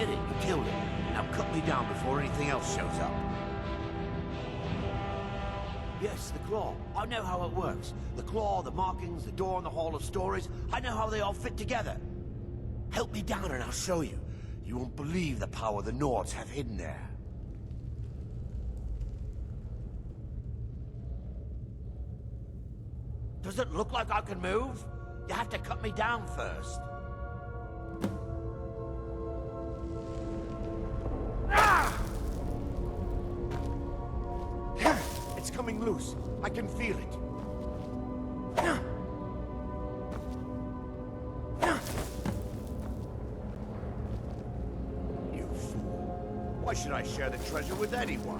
did it. You killed him. Now cut me down before anything else shows up. Yes, the claw. I know how it works. The claw, the markings, the door in the Hall of Stories. I know how they all fit together. Help me down and I'll show you. You won't believe the power the Nords have hidden there. Does it look like I can move? You have to cut me down first. Ah! It's coming loose. I can feel it. You fool. Why should I share the treasure with anyone?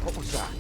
What was that?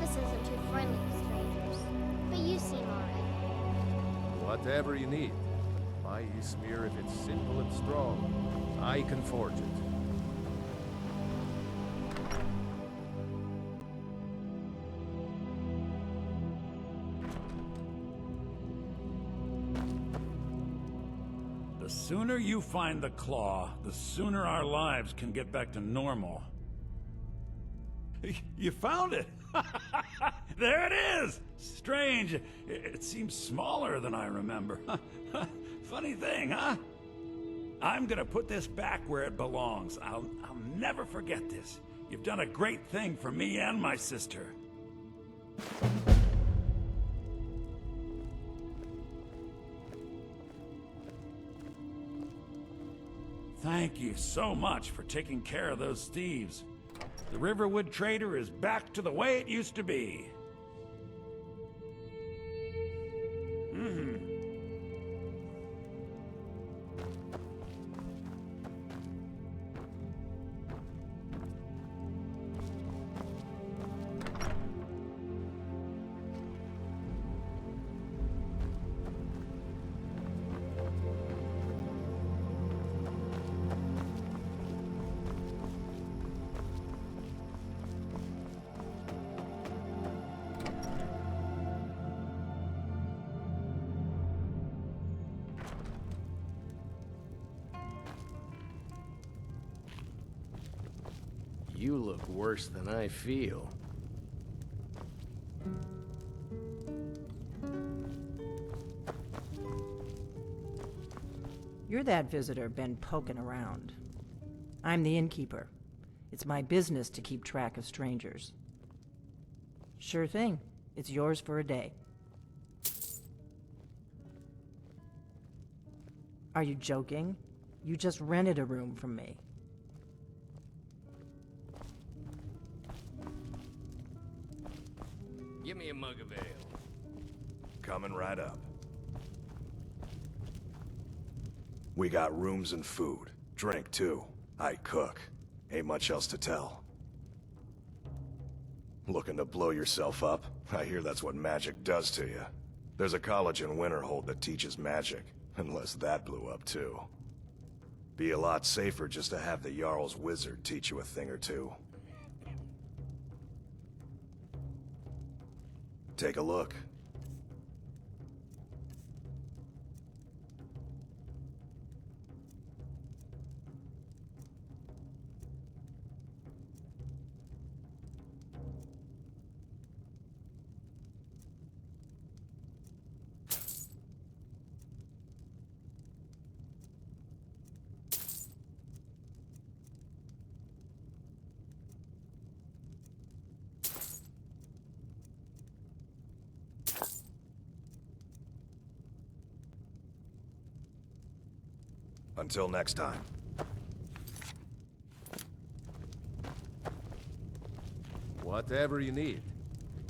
Papa says I'm too friendly with strangers. But you seem alright. Whatever you need. My Ysmir, if it's simple and strong, I can forge it. The sooner you find the claw, the sooner our lives can get back to normal. You found it! There it is! Strange. It seems smaller than I remember. Funny thing, huh? I'm gonna put this back where it belongs. I'll never forget this. You've done a great thing for me and my sister. Thank you so much for taking care of those thieves. The Riverwood Trader is back to the way it used to be. You look worse than I feel. You're that visitor been poking around. I'm the innkeeper. It's my business to keep track of strangers. Sure thing. It's yours for a day. Are you joking? You just rented a room from me. Give me a mug of ale. Coming right up. We got rooms and food. Drink, too. I cook. Ain't much else to tell. Looking to blow yourself up? I hear that's what magic does to you. There's a college in Winterhold that teaches magic, unless that blew up, too. Be a lot safer just to have the Jarl's wizard teach you a thing or two. Take a look. Until next time. Whatever you need.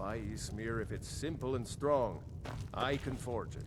My Ysmir, if it's simple and strong, I can forge it.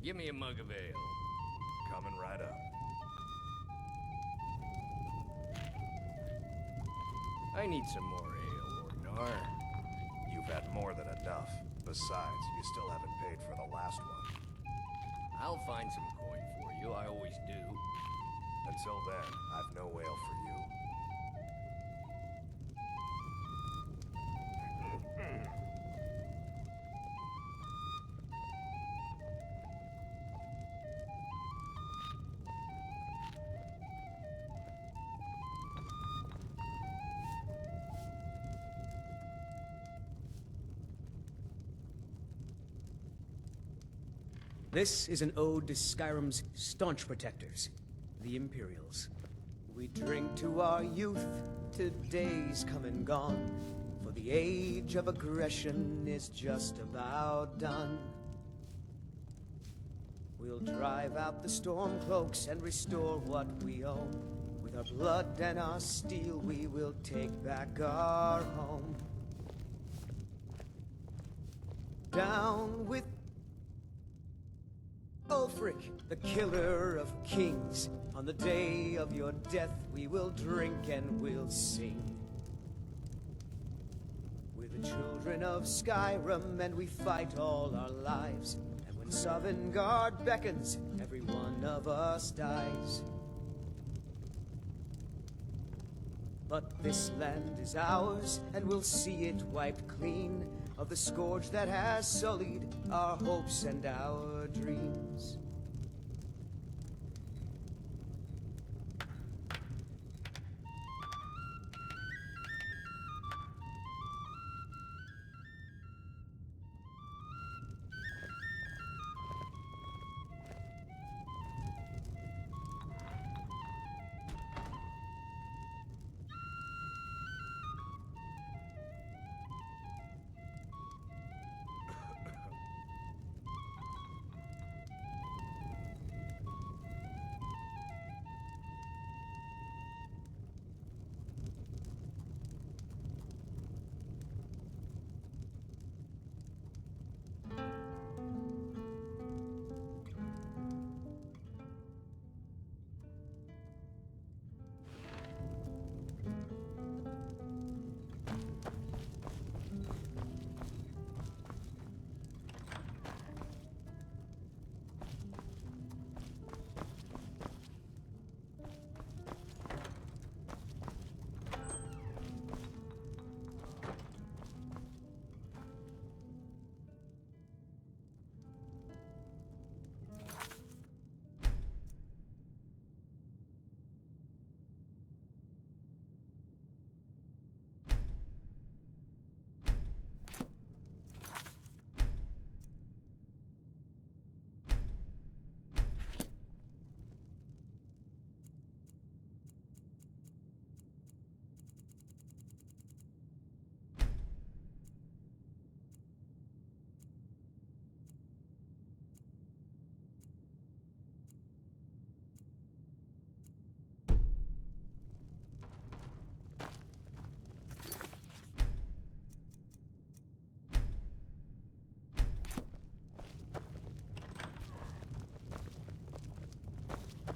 Give me a mug of ale. Coming right up. I need some more ale, Orgnar. You've had more than enough. Besides, you still haven't paid for the last one. I'll find some coin for you, I always do. Until then, I've no ale for you. This is an ode to Skyrim's staunch protectors, the Imperials. We drink to our youth, to days come and gone, for the age of aggression is just about done. We'll drive out the stormcloaks and restore what we own. With our blood and our steel, we will take back our home. Down with Ulfric, the killer of kings. On the day of your death, we will drink and we'll sing. We're the children of Skyrim, and we fight all our lives. And when Sovngarde beckons, every one of us dies. But this land is ours, and we'll see it wiped clean of the scourge that has sullied our hopes and our dreams.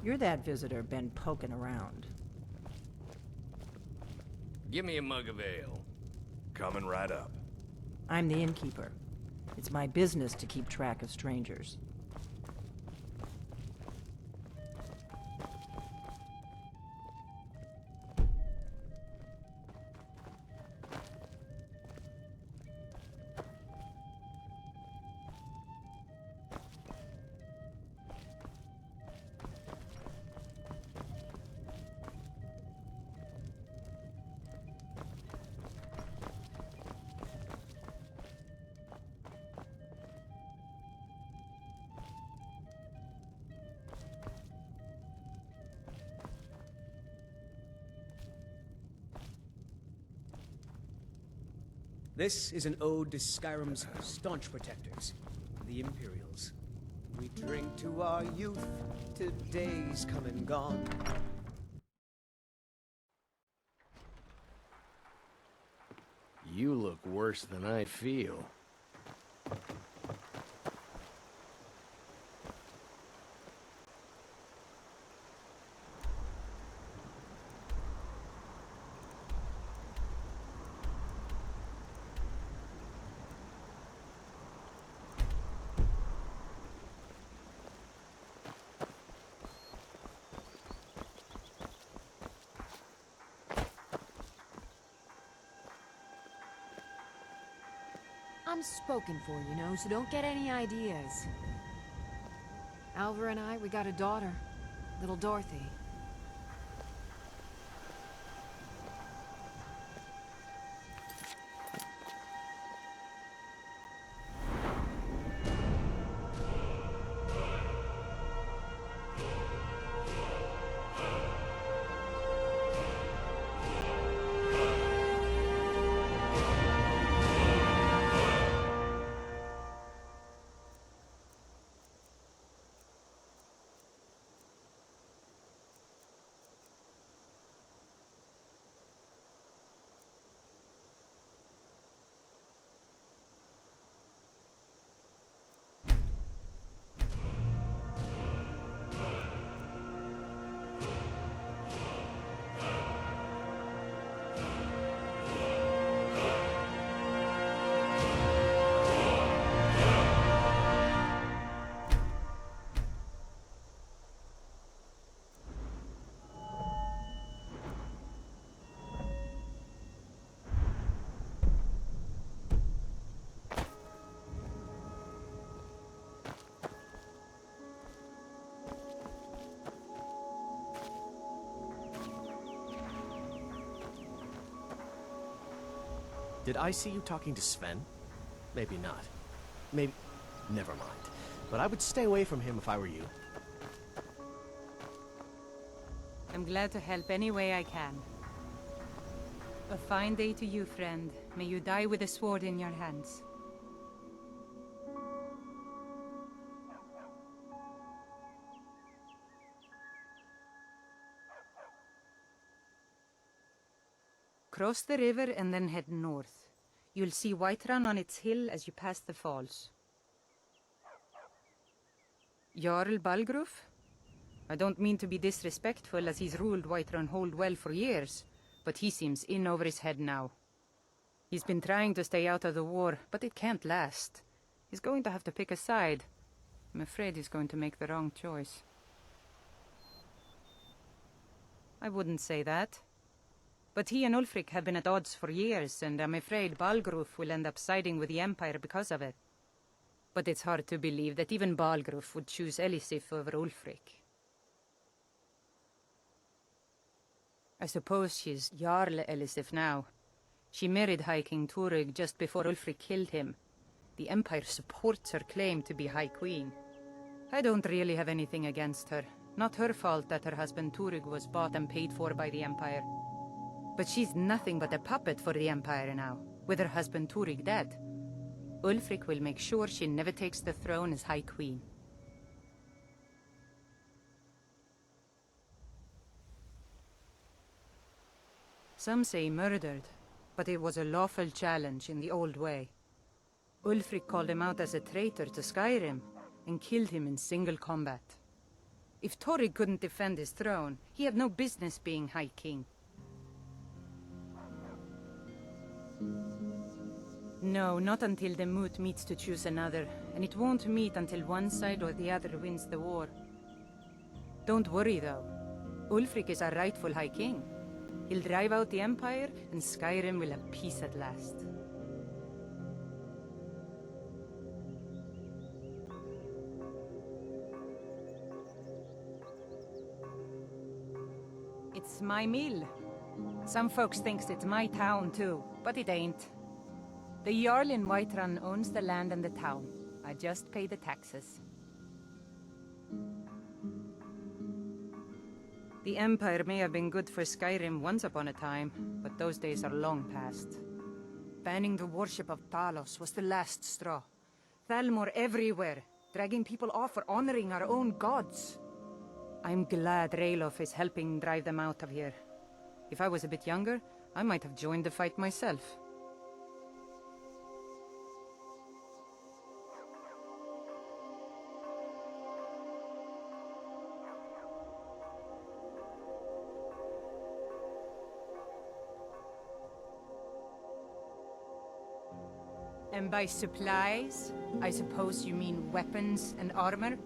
You're that visitor been poking around. Give me a mug of ale. Coming right up. I'm the innkeeper. It's my business to keep track of strangers. This is an ode to Skyrim's staunch protectors, the Imperials. We drink to our youth, to days come and gone. You look worse than I feel. is spoken for, you know, so don't get any ideas. Alvar and I, we got a daughter. Little Dorothy. Did I see you talking to Sven? Maybe not. Maybe... Never mind. But I would stay away from him if I were you. I'm glad to help any way I can. A fine day to you, friend. May you die with a sword in your hands. Cross the river and then head north. You'll see Whiterun on its hill as you pass the falls. Jarl Balgruuf? I don't mean to be disrespectful, as he's ruled Whiterun Hold well for years, but he seems in over his head now. He's been trying to stay out of the war, but it can't last. He's going to have to pick a side. I'm afraid he's going to make the wrong choice. I wouldn't say that. But he and Ulfric have been at odds for years, and I'm afraid Balgruuf will end up siding with the Empire because of it. But it's hard to believe that even Balgruuf would choose Elisif over Ulfric. I suppose she's Jarl Elisif now. She married High King Turig just before Ulfric killed him. The Empire supports her claim to be High Queen. I don't really have anything against her. Not her fault that her husband Turig was bought and paid for by the Empire. But she's nothing but a puppet for the Empire now, with her husband Turig dead. Ulfric will make sure she never takes the throne as High Queen. Some say murdered, but it was a lawful challenge in the old way. Ulfric called him out as a traitor to Skyrim, and killed him in single combat. If Turig couldn't defend his throne, he had no business being High King. No, not until the moot meets to choose another, and it won't meet until one side or the other wins the war. Don't worry, though. Ulfric is our rightful High King. He'll drive out the Empire, and Skyrim will have peace at last. It's my mill. Some folks thinks it's my town, too, but it ain't. The Jarl in Whiterun owns the land and the town. I just pay the taxes. The Empire may have been good for Skyrim once upon a time, but those days are long past. Banning the worship of Talos was the last straw. Thalmor everywhere, dragging people off for honoring our own gods. I'm glad Ralof is helping drive them out of here. If I was a bit younger, I might have joined the fight myself. And by supplies, I suppose you mean weapons and armor?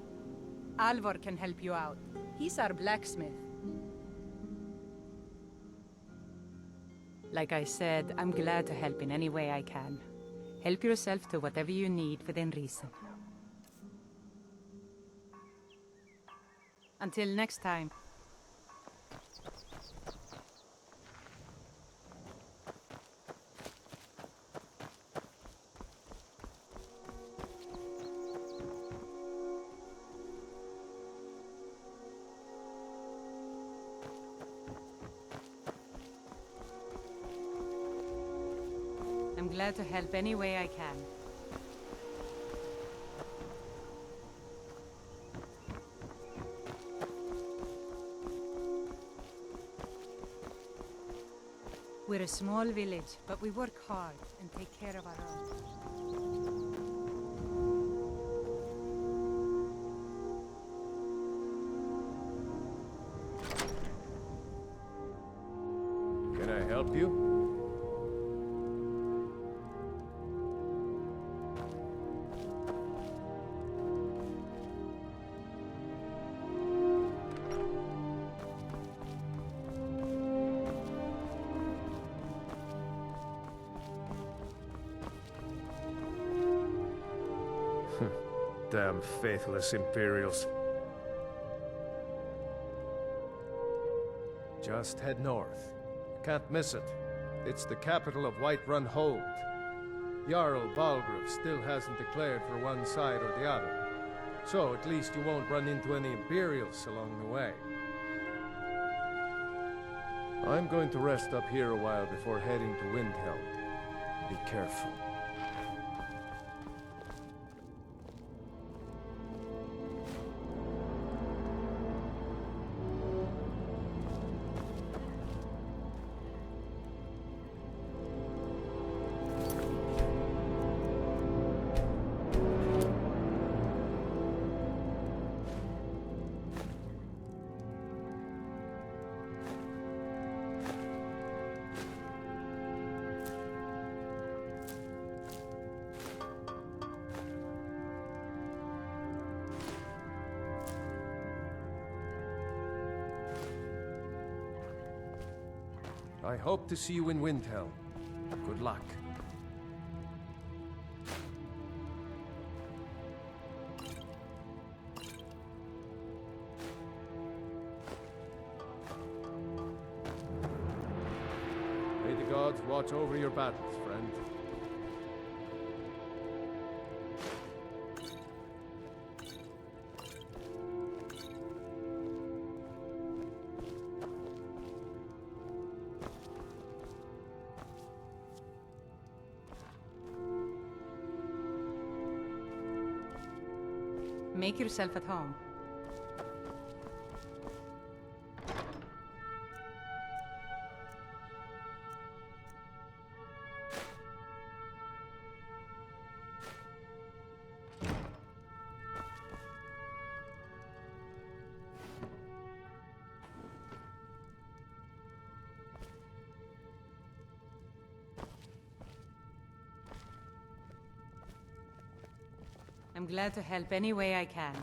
Alvar can help you out. He's our blacksmith. Like I said, I'm glad to help in any way I can. Help yourself to whatever you need within reason. Until next time. I'm glad to help any way I can. We're a small village, but we work hard and take care of our own. Can I help you? Damn faithless Imperials. Just head north. Can't miss it. It's the capital of Whiterun Hold. Jarl Balgruuf still hasn't declared for one side or the other. So at least you won't run into any Imperials along the way. I'm going to rest up here a while before heading to Windhelm. Be careful. I hope to see you in Windhelm. Good luck. May the gods watch over your battles, friend. Make yourself at home. I'm glad to help any way I can.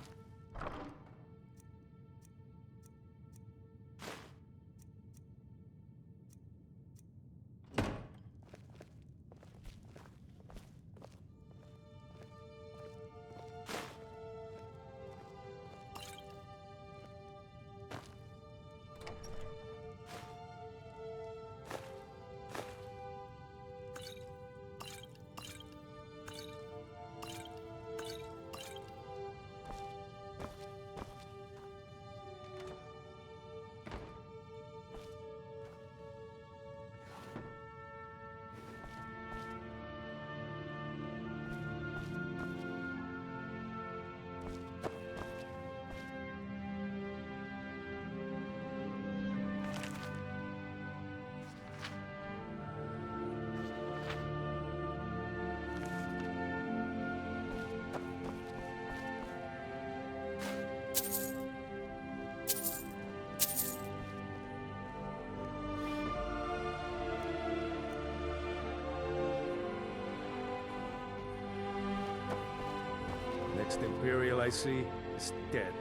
Next Imperial I see is dead.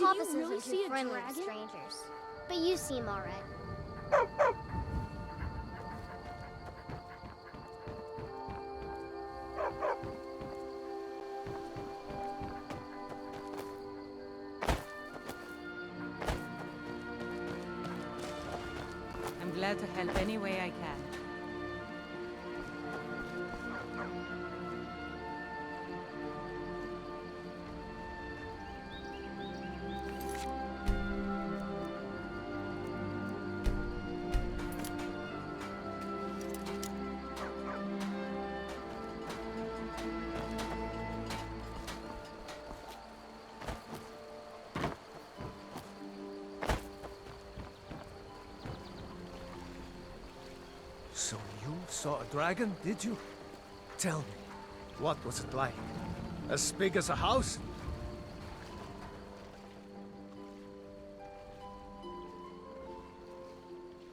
Papa you says really I'm see too a friendly with dragon? strangers. But you seem alright. I'm glad to help any way I can. So you saw a dragon, did you? Tell me, what was it like? As big as a house?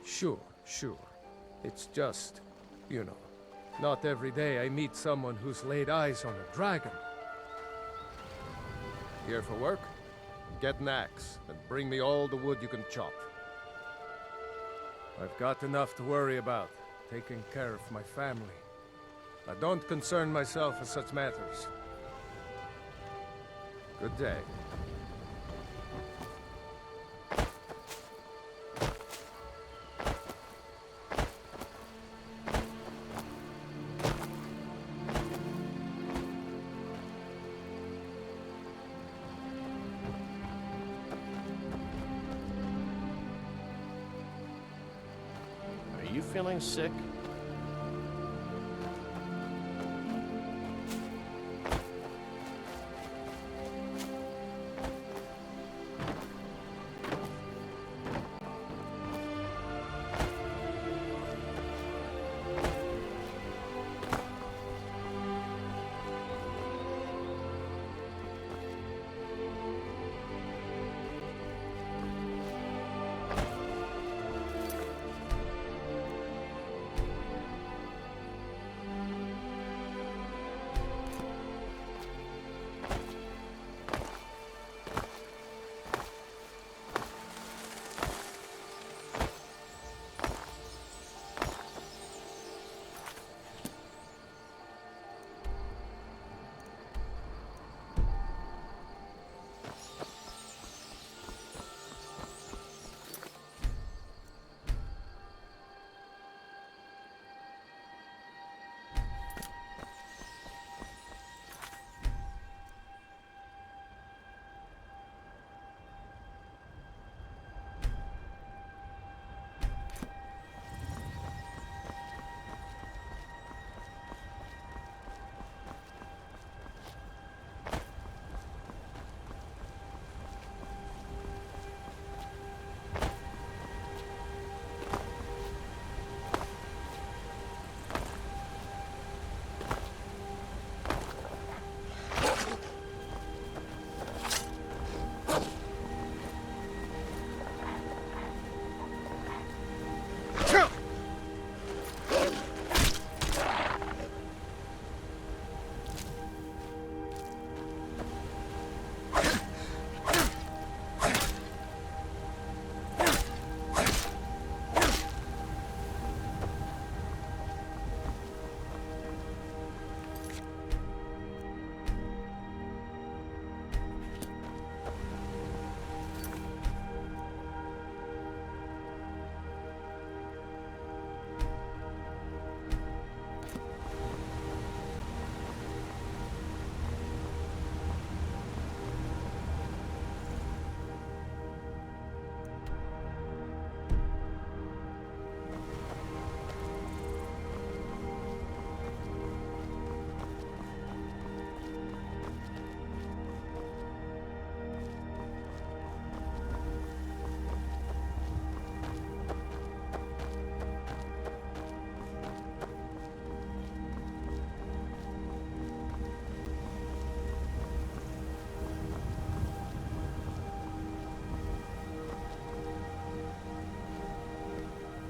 Sure, sure. It's just, you know, not every day I meet someone who's laid eyes on a dragon. Here for work? Get an axe and bring me all the wood you can chop. I've got enough to worry about, taking care of my family. I don't concern myself with such matters. Good day. Are you feeling sick?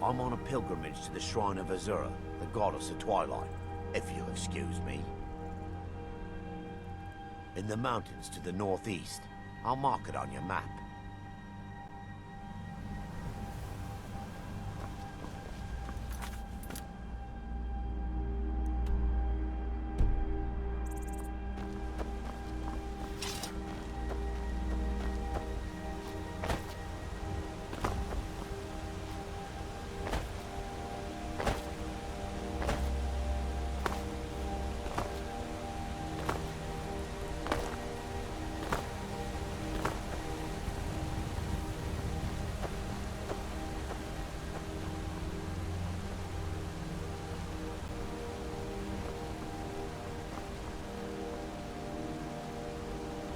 I'm on a pilgrimage to the shrine of Azura, the goddess of twilight, if you'll excuse me. In the mountains to the northeast, I'll mark it on your map.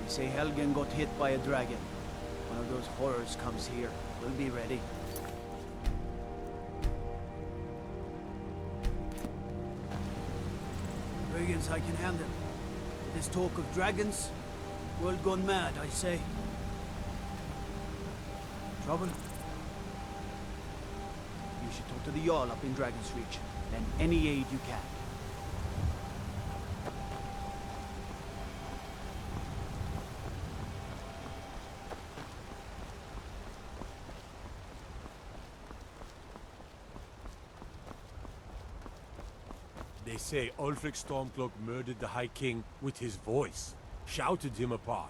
Say Helgen got hit by a dragon. One of those horrors comes here. We'll be ready. Brigands I can handle. This talk of dragons, world gone mad, I say. Trouble? You should talk to the Jarl up in Dragon's Reach. Lend any aid you can. They say Ulfric Stormcloak murdered the High King with his voice, shouted him apart.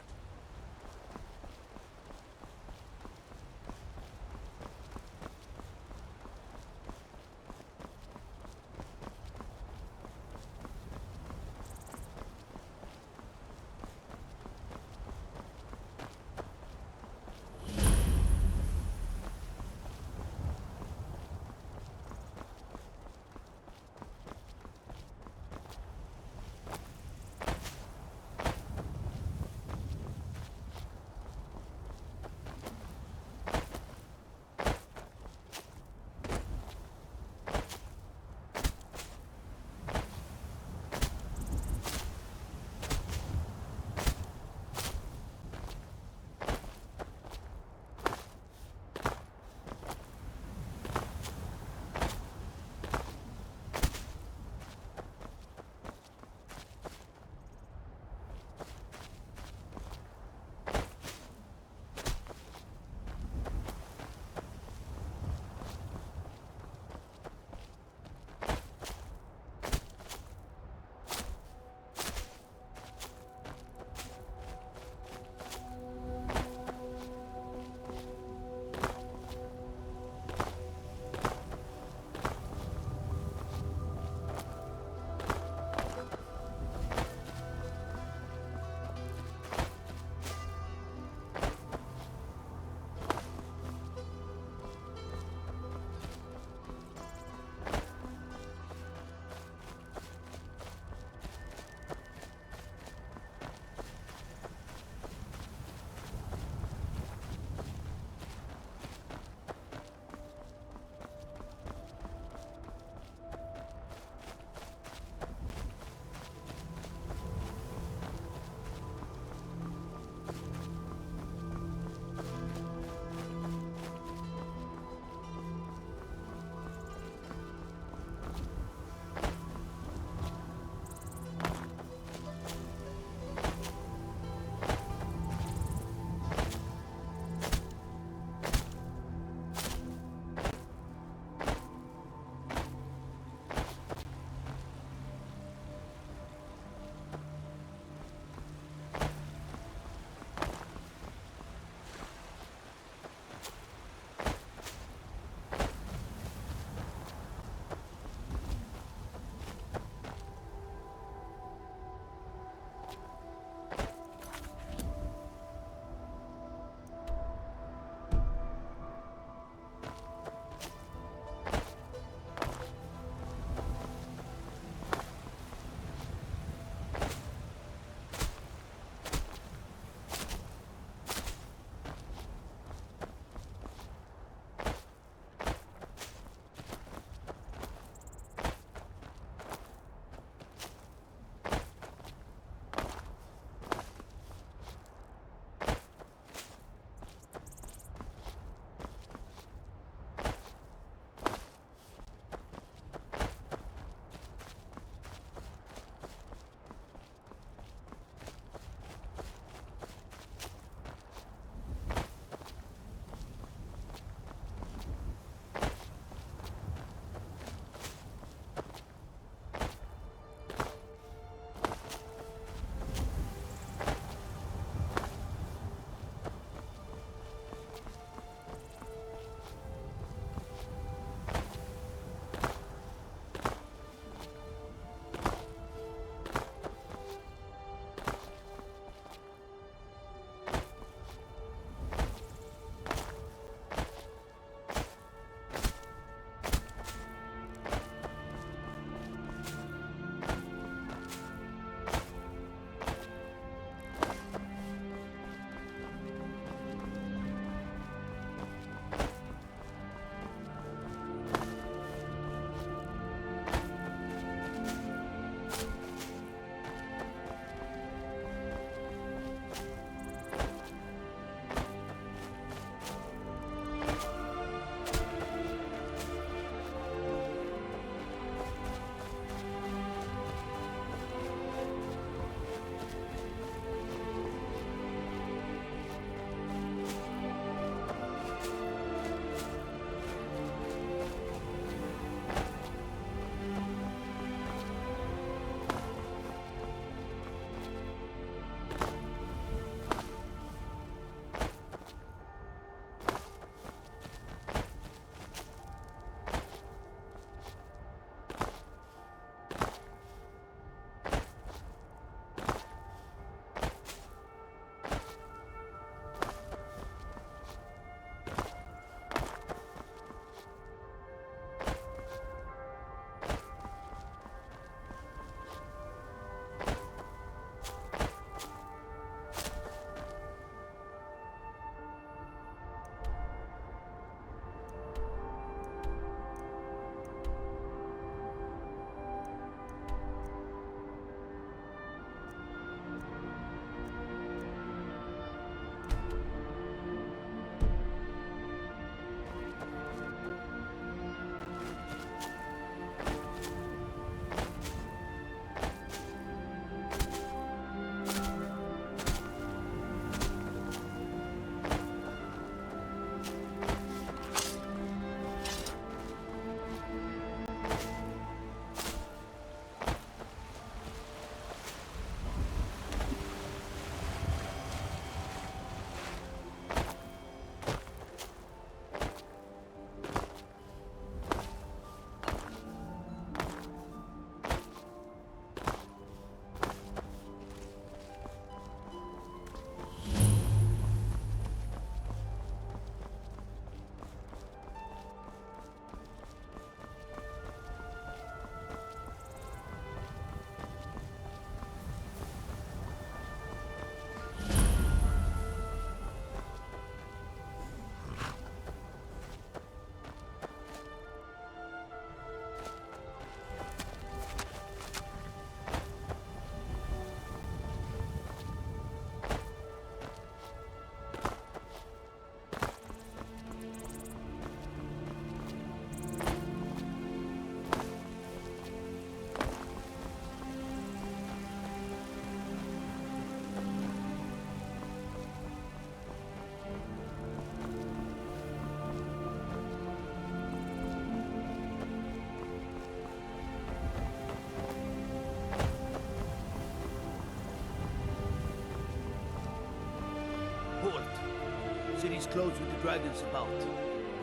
Please close with the dragons about.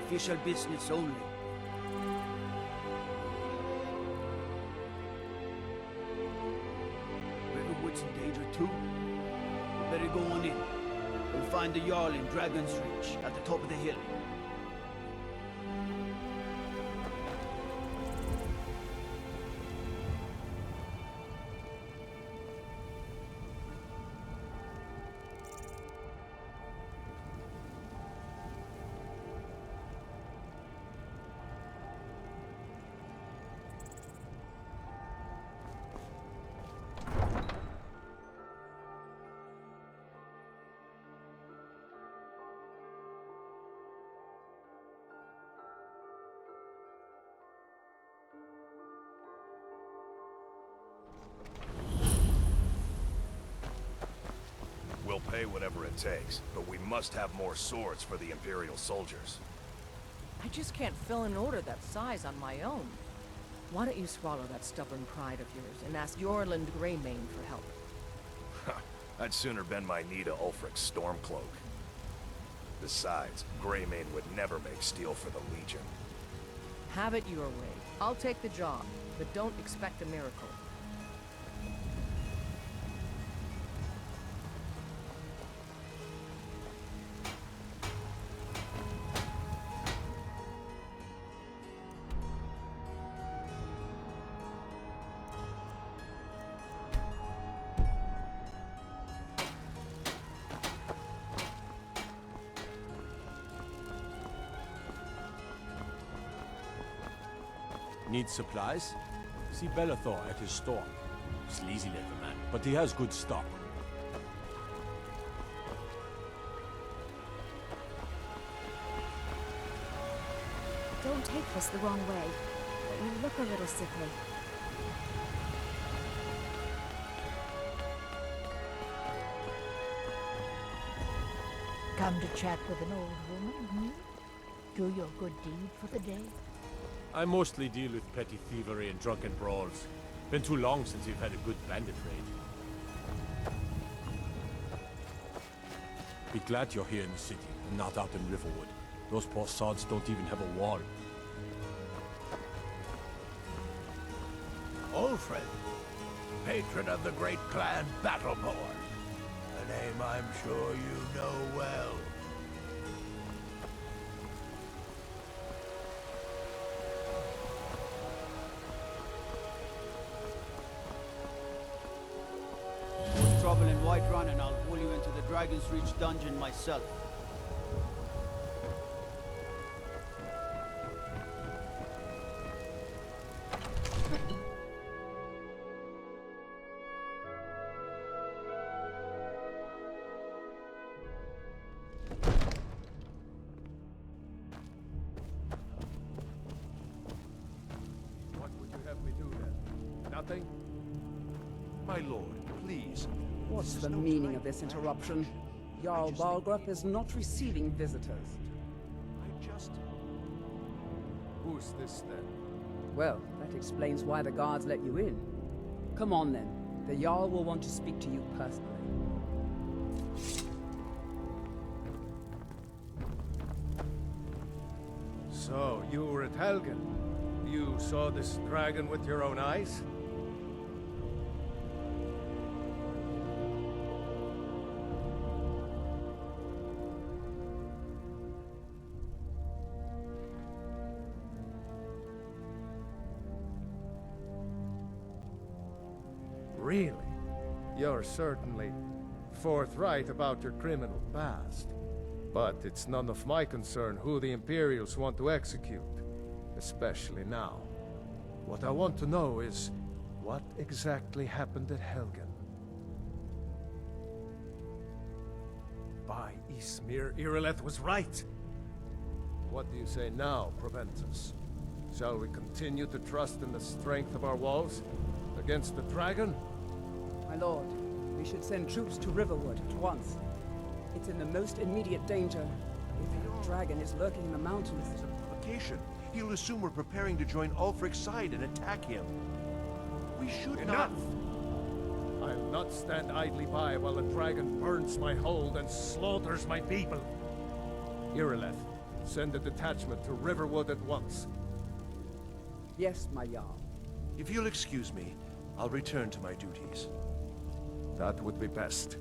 Official business only. Riverwood's in danger too. We better go on in. We'll find the Jarl in Dragon's Reach, at the top of the hill. We'll pay whatever it takes, but we must have more swords for the Imperial soldiers. I just can't fill an order that size on my own. Why don't you swallow that stubborn pride of yours and ask Yorland Greymane for help? I'd sooner bend my knee to Ulfric's Stormcloak. Besides, Greymane would never make steel for the Legion. Have it your way. I'll take the job, but don't expect a miracle. Need supplies? See Bellathor at his store. Sleazy little man, but he has good stock. Don't take this the wrong way, but you look a little sickly. Come to chat with an old woman, hmm? Do your good deed for the day? I mostly deal with petty thievery and drunken brawls. Been too long since we've had a good bandit raid. Be glad you're here in the city, and not out in Riverwood. Those poor sods don't even have a wall. Ulfric, patron of the great clan Battleborn. A name I'm sure you know well. Trouble in Whiterun and I'll pull you into the Dragon's Reach dungeon myself. What would you have me do then? Nothing? My lord, please. What's the meaning of this interruption? Jarl Balgruuf is not receiving visitors. Who's this then? Well, that explains why the guards let you in. Come on then. The Jarl will want to speak to you personally. So, you were at Helgen. You saw this dragon with your own eyes? Really? You're certainly forthright about your criminal past. But it's none of my concern who the Imperials want to execute. Especially now. What I want to know is, what exactly happened at Helgen? By Ysmir, Irileth was right! What do you say now, Proventus? Shall we continue to trust in the strength of our walls against the dragon? My lord, we should send troops to Riverwood at once. It's in the most immediate danger. If the dragon is lurking in the mountains... It's a provocation. He'll assume we're preparing to join Ulfric's side and attack him. We should not... I'll not stand idly by while the dragon burns my hold and slaughters my people. Irileth, send a detachment to Riverwood at once. Yes, my Jarl. If you'll excuse me, I'll return to my duties. That would be best.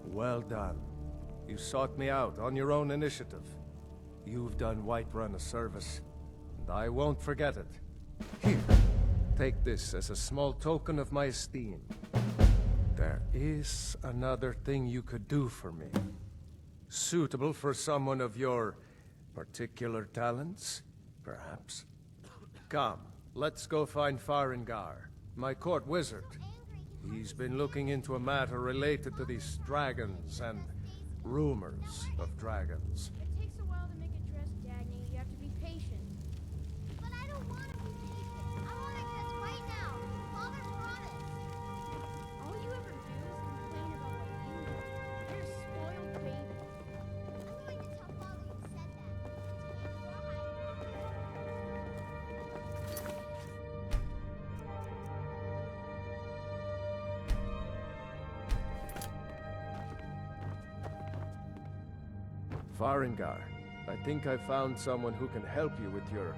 Well done. You sought me out on your own initiative. You've done Whiterun a service, and I won't forget it. Here, take this as a small token of my esteem. There is another thing you could do for me. Suitable for someone of your particular talents, perhaps. Come, let's go find Farengar, my court wizard. He's been looking into a matter related to these dragons and rumors of dragons. It takes a while to make a dress, Dagny. You have to be patient. But I don't want to be patient. I want a dress right now. Father promised. All you ever do is complain about what you know. You're a spoiled baby. I'm going to tell Father you said that. Farengar, I think I found someone who can help you with your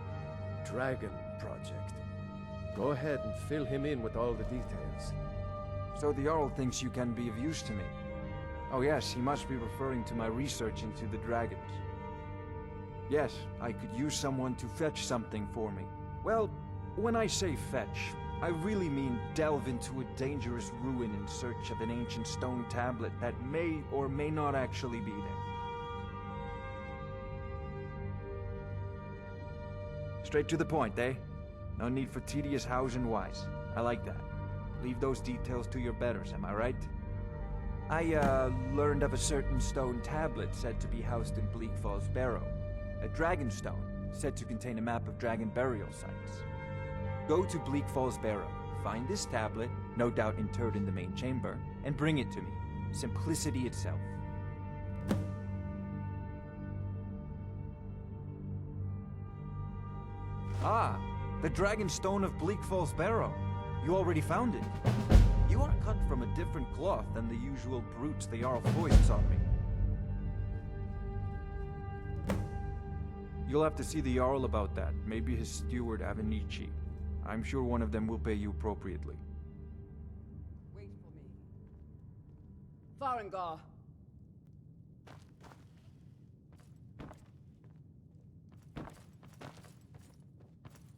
dragon project. Go ahead and fill him in with all the details. So the Jarl thinks you can be of use to me. Oh yes, he must be referring to my research into the dragons. Yes, I could use someone to fetch something for me. Well, when I say fetch, I really mean delve into a dangerous ruin in search of an ancient stone tablet that may or may not actually be there. Straight to the point, eh? No need for tedious hows and whys. I like that. Leave those details to your betters, am I right? I, learned of a certain stone tablet said to be housed in Bleak Falls Barrow. A dragon stone, said to contain a map of dragon burial sites. Go to Bleak Falls Barrow, find this tablet, no doubt interred in the main chamber, and bring it to me. Simplicity itself. Ah, the Dragon Stone of Bleak Falls Barrow. You already found it. You are cut from a different cloth than the usual brutes the Jarl foists on me. You'll have to see the Jarl about that, maybe his steward Avenici. I'm sure one of them will pay you appropriately. Wait for me. Farengar.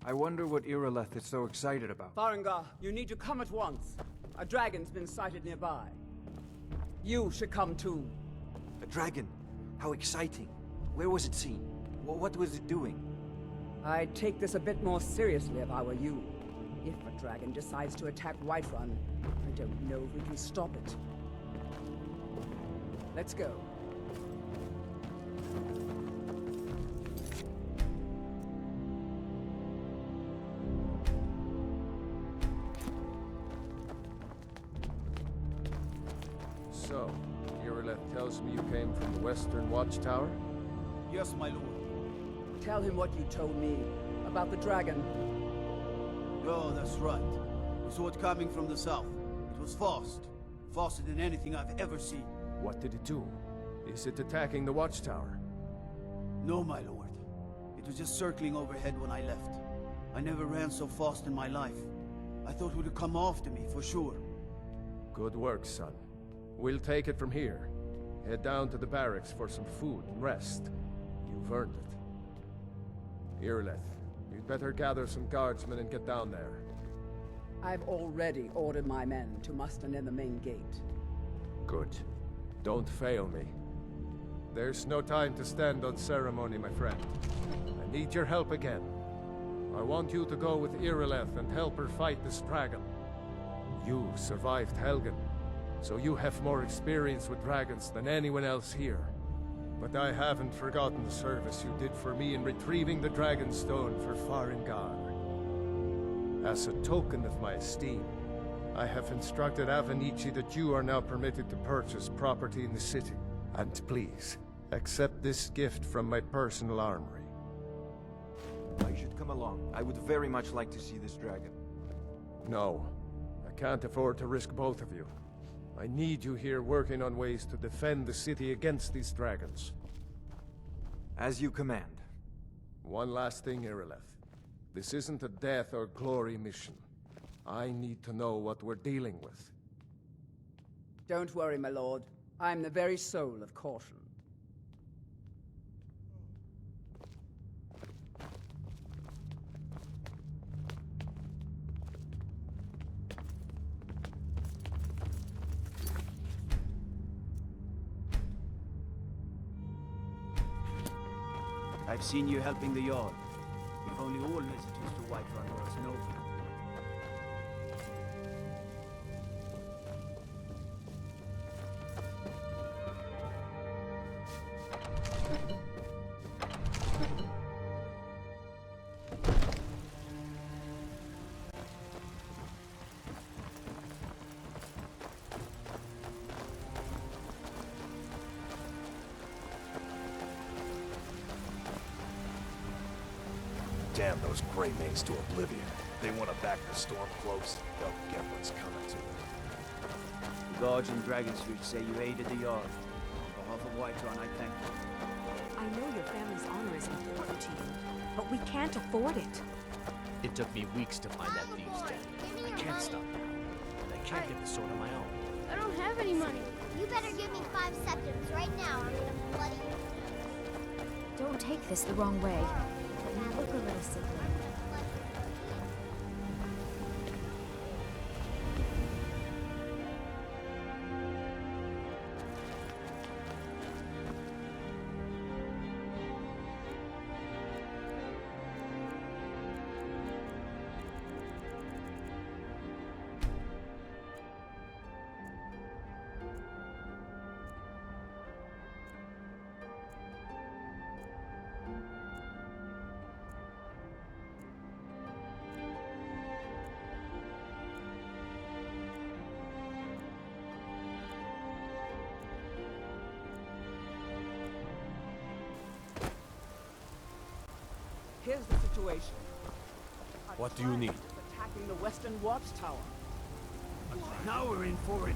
I wonder what Irileth is so excited about. Farengar, you need to come at once. A dragon's been sighted nearby. You should come too. A dragon? How exciting. Where was it seen? What was it doing? I'd take this a bit more seriously if I were you. If a dragon decides to attack Whiterun, I don't know if we can stop it. Let's go. So, Irileth tells me you came from the Western Watchtower? Yes, my lord. Tell him what you told me about the dragon. Oh, that's right. We saw it coming from the south. It was fast. Faster than anything I've ever seen. What did it do? Is it attacking the Watchtower? No, my lord. It was just circling overhead when I left. I never ran so fast in my life. I thought it would have come after me, for sure. Good work, son. We'll take it from here. Head down to the barracks for some food and rest. You've earned it. Irileth, you'd better gather some guardsmen and get down there. I've already ordered my men to muster near the main gate. Good. Don't fail me. There's no time to stand on ceremony, my friend. I need your help again. I want you to go with Irileth and help her fight this dragon. You survived Helgen, so you have more experience with dragons than anyone else here. But I haven't forgotten the service you did for me in retrieving the Dragon Stone for Farengar. As a token of my esteem, I have instructed Avenici that you are now permitted to purchase property in the city. And please, accept this gift from my personal armory. You should come along. I would very much like to see this dragon. No, I can't afford to risk both of you. I need you here working on ways to defend the city against these dragons. As you command. One last thing, Irileth. This isn't a death or glory mission. I need to know what we're dealing with. Don't worry, my lord. I'm the very soul of caution. I've seen you helping the Jarl. If only all visitors to Whiterun were as noble. Damn those Grey Manes to oblivion. They want to back the storm close. They'll get what's coming to them. The guards in Dragonsreach say you aided the Jarl. On behalf of Whiterun, I thank you. I know your family's honor is important to you, but we can't afford it. It took me weeks to find that thieves' den. I can't stop now, and I can't get the sword on my own. I don't have any money. You better give me 5 seconds right now. I'm gonna bloody you. Don't take this the wrong way, but you look a little sickly. Here's the situation. What do you need? Attacking the Western Watchtower. Now we're in for it.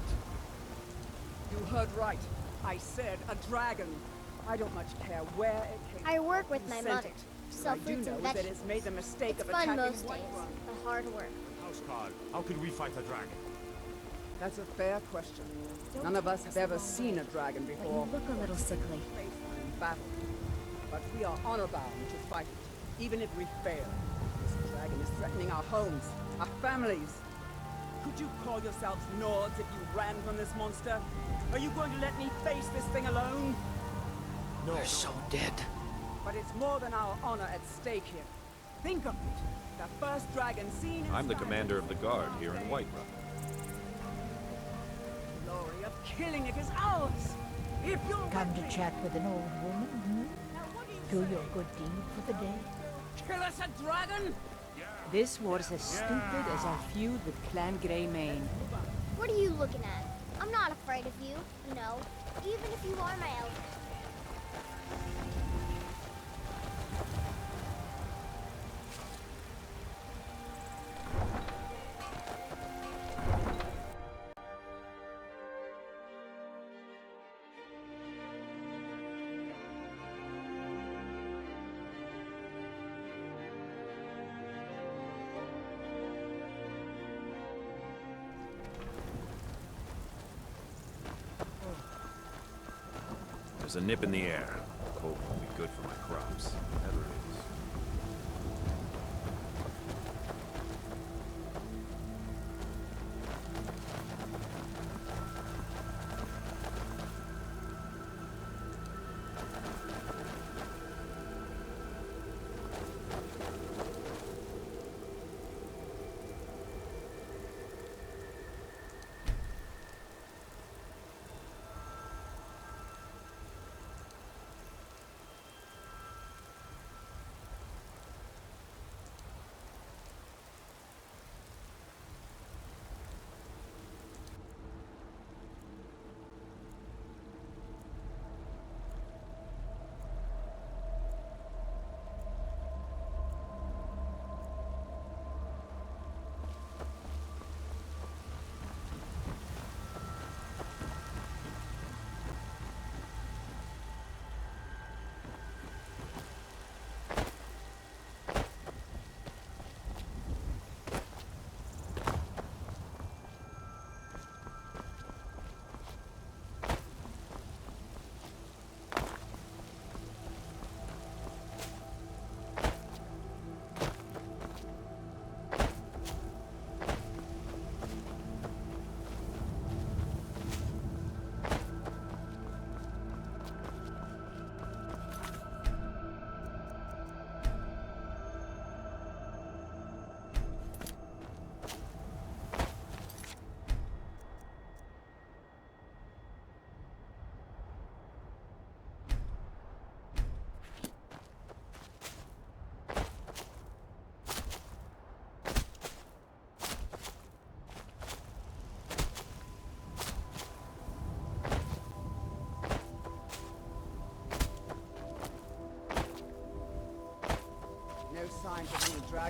You heard right. I said a dragon. I don't much care where it came from. I work with who my sent mother. it. Sell What I do fruits know and is that vegetables. it's made the mistake It's of fun attacking most days, Whiterun. but hard work. Housecarl, how could we fight a dragon? That's a fair question. None of us have ever seen a dragon But before. you look a little sickly. In battle. But we are honor-bound to fight it, even if we fail. This dragon is threatening our homes, our families. Could you call yourselves Nords if you ran from this monster? Are you going to let me face this thing alone? No. We're so dead. But it's more than our honor at stake here. Think of it. The first dragon seen in I'm the Skyrim. commander of the guard here in Whiterun. The glory of killing it is ours. If you're Come to chat with an old woman, hmm? Do your good deed for the day. kill us a dragon? This war's as stupid as our feud with Clan Greymane. What are you looking at? I'm not afraid of you, even if you are my elder. There's a nip in the air. Hope will be good for my crops. Never is.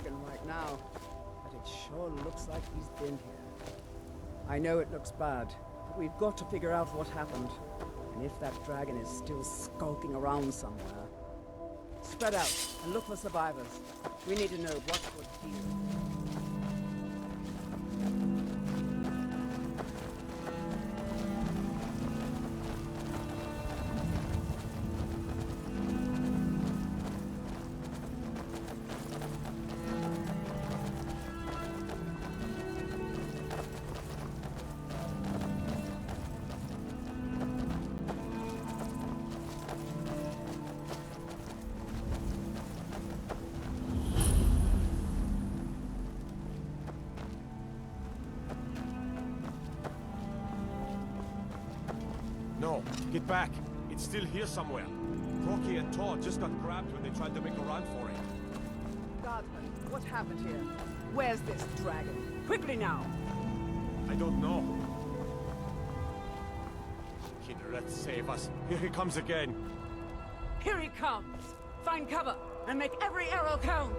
dragon right now, but it sure looks like he's been here. I know it looks bad, but we've got to figure out what happened. And if that dragon is still skulking around somewhere. Spread out and look for survivors. We need to know what would heal. No, get back. It's still here somewhere. Rocky and Todd just got grabbed when they tried to make a run for it. Guardsman, what happened here? Where's this dragon? Quickly now! I don't know. Kynareth, save us. Here he comes again. Here he comes! Find cover and make every arrow count!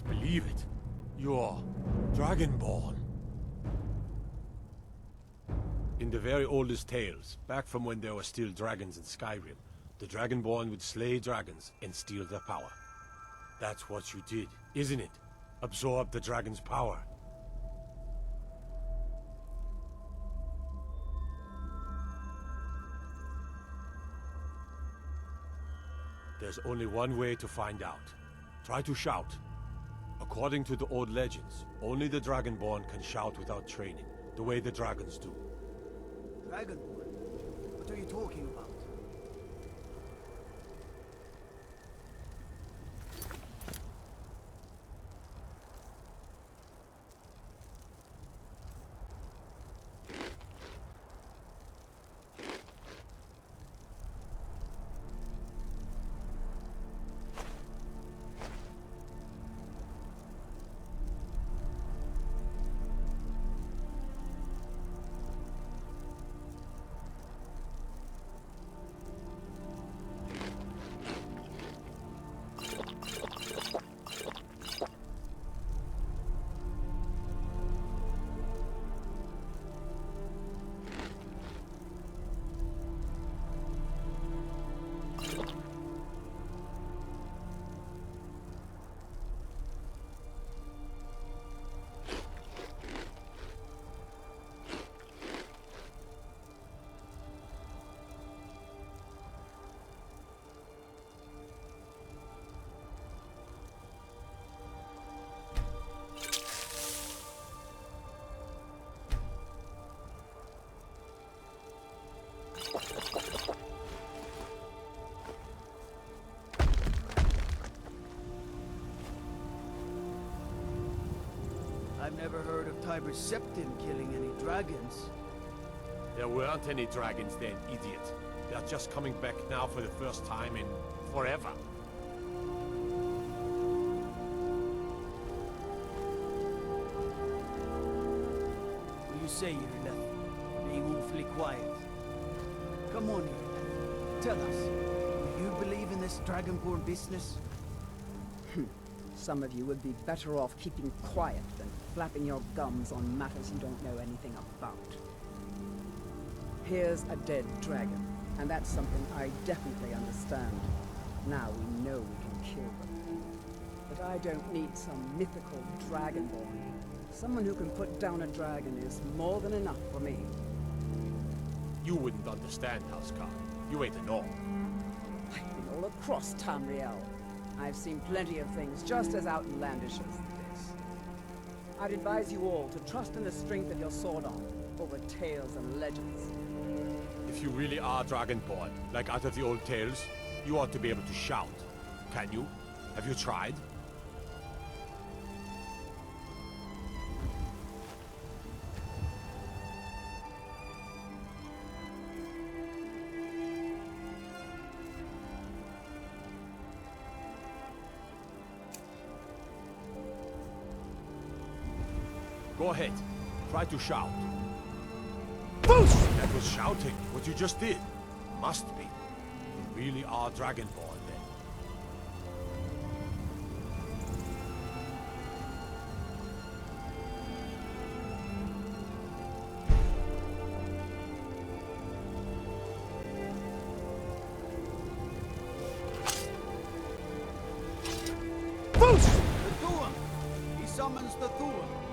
Believe it. You're Dragonborn. In the very oldest tales, back from when there were still dragons in Skyrim, the Dragonborn would slay dragons and steal their power. That's what you did, isn't it? Absorb the dragon's power. There's only one way to find out. Try to shout. According to the old legends, only the Dragonborn can shout without training, the way the dragons do. Dragonborn? What are you talking about? I've never heard of Tiber Septim killing any dragons. There weren't any dragons then, idiot. They're just coming back now for the first time in forever. What do you say, Irileth? Being awfully quiet. Come on, Irileth. Tell us, do you believe in this Dragonborn business? Some of you would be better off keeping quiet than flapping your gums on matters you don't know anything about. Here's a dead dragon, and that's something I definitely understand. Now we know we can kill them. But I don't need some mythical dragonborn. Someone who can put down a dragon is more than enough for me. You wouldn't understand, Housecar. You ain't a gnome. I've been all across Tamriel. I've seen plenty of things just as outlandish as this. I'd advise you all to trust in the strength of your sword arm over tales and legends. If you really are Dragonborn, like out of the old tales, you ought to be able to shout. Can you? Have you tried? Go ahead. Try to shout. That was shouting, what you just did. Must be. You really are Dragonborn, then. The Thuan! He summons the Thuan!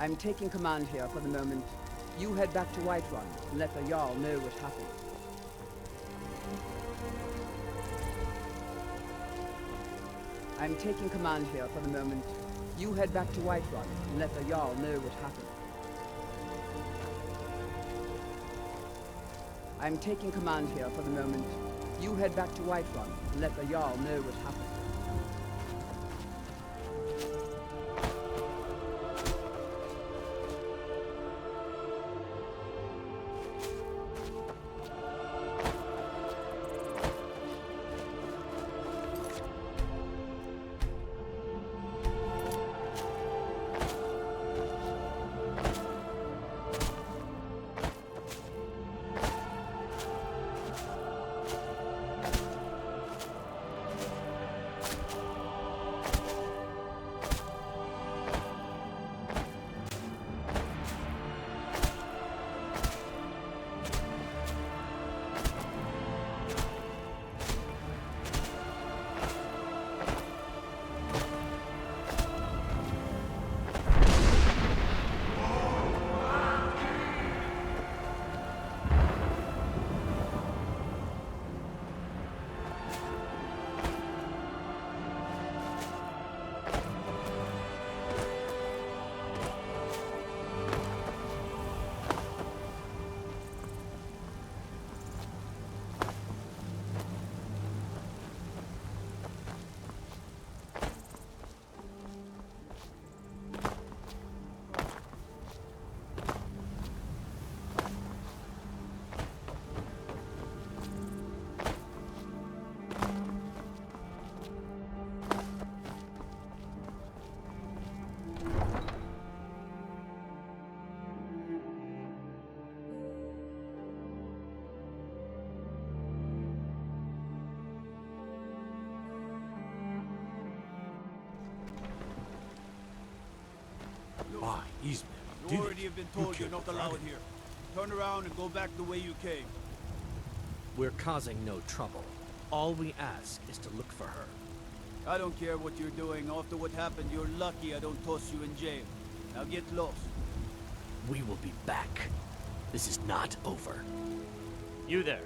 I'm taking command here for the moment. You head back to Whiterun and let the Jarl know what happened. I'm taking command here for the moment. You head back to Whiterun and let the Jarl know what happened. I'm taking command here for the moment. You head back to Whiterun and let the Jarl know what happened. These men You did already it. have been You told you're killed not the allowed dragon. here. Turn around and go back the way you came. We're causing no trouble. All we ask is to look for her. I don't care what you're doing. After what happened, you're lucky I don't toss you in jail. Now get lost. We will be back. This is not over. You there.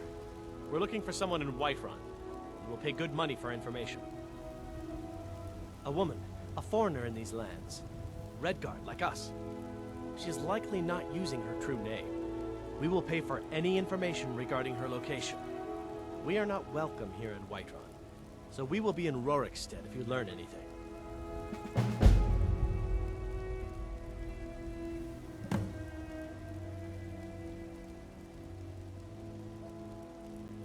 We're looking for someone in Whiterun. We will pay good money for information. A woman, a foreigner in these lands. Redguard, like us. She is likely not using her true name. We will pay for any information regarding her location. We are not welcome here in Whiterun, so we will be in Rorikstead if you learn anything.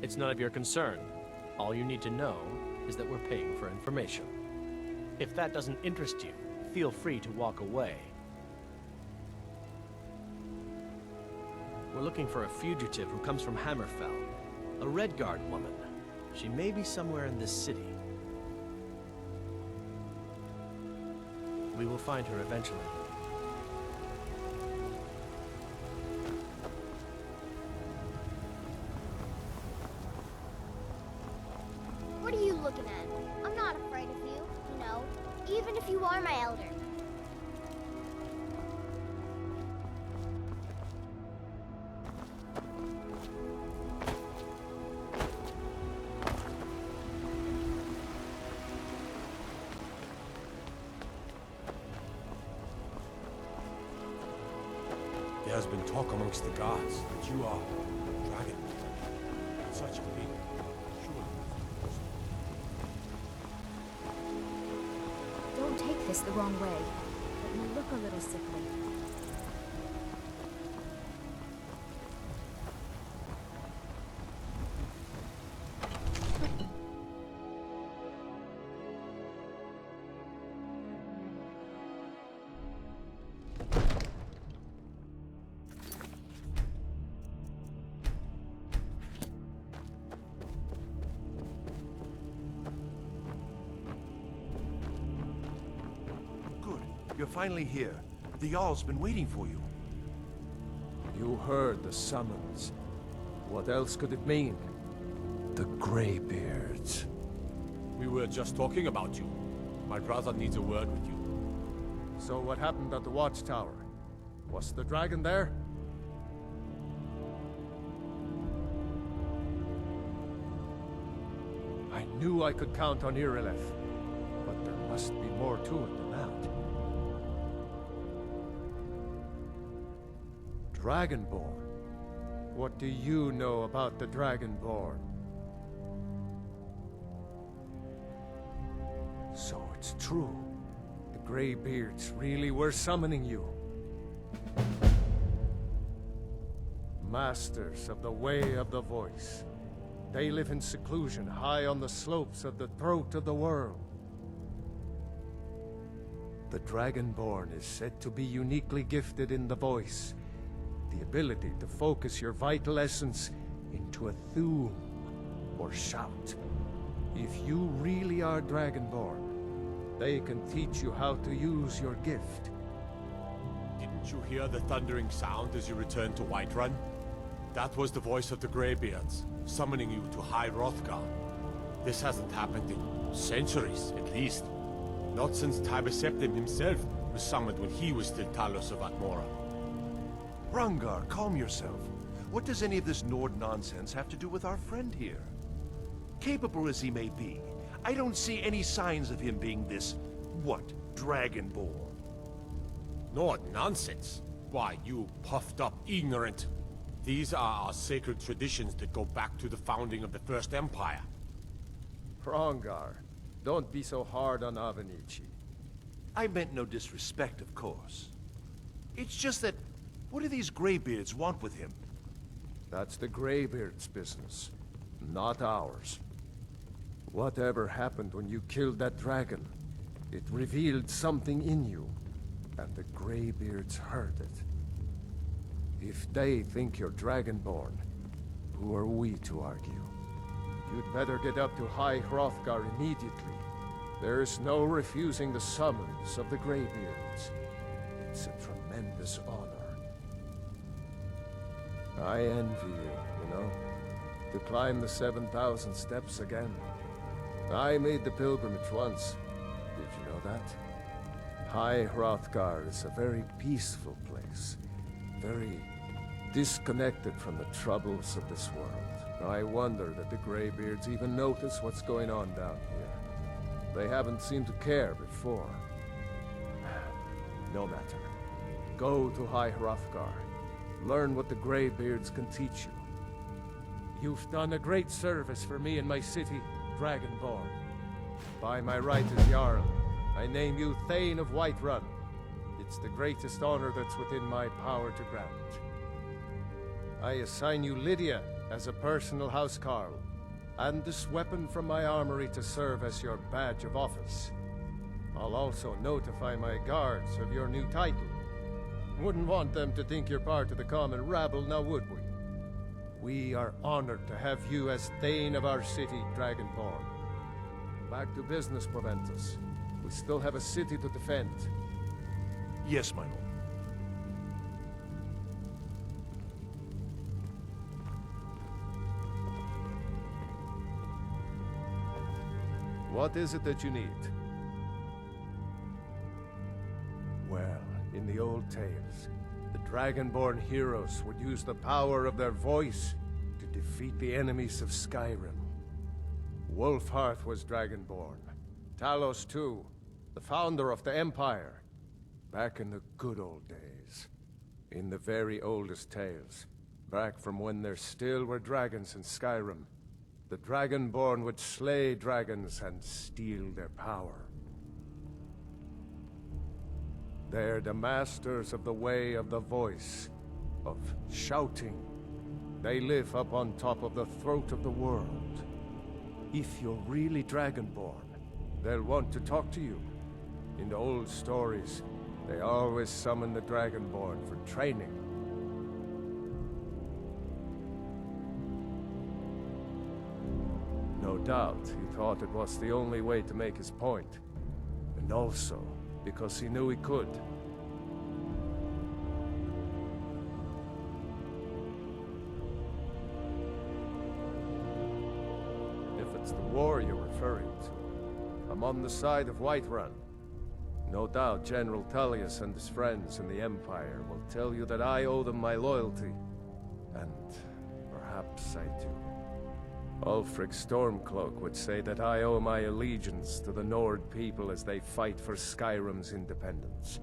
It's none of your concern. All you need to know is that we're paying for information. If that doesn't interest you, feel free to walk away. We're looking for a fugitive who comes from Hammerfell. A Redguard woman. She may be somewhere in this city. We will find her eventually. What are you looking at? I'm not afraid of you, you know, even if you are my elder. There has been talk amongst the gods that you are dragon. Such a thing. Don't take this the wrong way, but you look a little sickly. You're finally here. The Jarl's been waiting for you. You heard the summons. What else could it mean? The Greybeards. We were just talking about you. My brother needs a word with you. So what happened at the Watchtower? Was the dragon there? I knew I could count on Irileth, but there must be more to it than that. Dragonborn? What do you know about the Dragonborn? So it's true. The Greybeards really were summoning you. Masters of the Way of the Voice. They live in seclusion high on the slopes of the throat of the world. The Dragonborn is said to be uniquely gifted in the voice. The ability to focus your vital essence into a thum, or shout. If you really are Dragonborn, they can teach you how to use your gift. Didn't you hear the thundering sound as you returned to Whiterun? That was the voice of the Greybeards, summoning you to High Hrothgar. This hasn't happened in centuries, at least. Not since Tiber Septim himself was summoned when he was still Talos of Atmora. Hrongar, calm yourself. What does any of this Nord nonsense have to do with our friend here? Capable as he may be, I don't see any signs of him being this, what, Dragonborn? Nord nonsense? Why, you puffed up ignorant. These are our sacred traditions that go back to the founding of the First Empire. Hrongar, don't be so hard on Avenici. I meant no disrespect, of course. It's just that, what do these Greybeards want with him? That's the Greybeards' business, not ours. Whatever happened when you killed that dragon, it revealed something in you, and the Greybeards heard it. If they think you're Dragonborn, who are we to argue? You'd better get up to High Hrothgar immediately. There's no refusing the summons of the Greybeards. It's a tremendous tremendous honor. I envy you, know? To climb the 7,000 steps again. I made the pilgrimage once. Did you know that? High Hrothgar is a very peaceful place. Very disconnected from the troubles of this world. I wonder that the Greybeards even notice what's going on down here. They haven't seemed to care before. No matter. Go to High Hrothgar. Learn what the Greybeards can teach you. You've done a great service for me and my city, Dragonborn. By my right as Jarl, I name you Thane of Whiterun. It's the greatest honor that's within my power to grant. I assign you Lydia as a personal housecarl, and this weapon from my armory to serve as your badge of office. I'll also notify my guards of your new title. Wouldn't want them to think you're part of the common rabble, now would we? We are honored to have you as Thane of our city, Dragonborn. Back to business, Proventus. We still have a city to defend. Yes, my lord. What is it that you need? Well, in the old tales, the Dragonborn heroes would use the power of their voice to defeat the enemies of Skyrim. Wolfhearth was Dragonborn. Talos too, the founder of the Empire. Back in the good old days. In the very oldest tales. Back from when there still were dragons in Skyrim. The Dragonborn would slay dragons and steal their power. They're the masters of the way of the voice, of shouting. They live up on top of the throat of the world. If you're really Dragonborn, they'll want to talk to you. In the old stories, they always summon the Dragonborn for training. No doubt, he thought it was the only way to make his point. And also, because he knew he could. If it's the war you're referring to, I'm on the side of Whiterun. No doubt General Tullius and his friends in the Empire will tell you that I owe them my loyalty. And perhaps I do. Ulfric Stormcloak would say that I owe my allegiance to the Nord people as they fight for Skyrim's independence.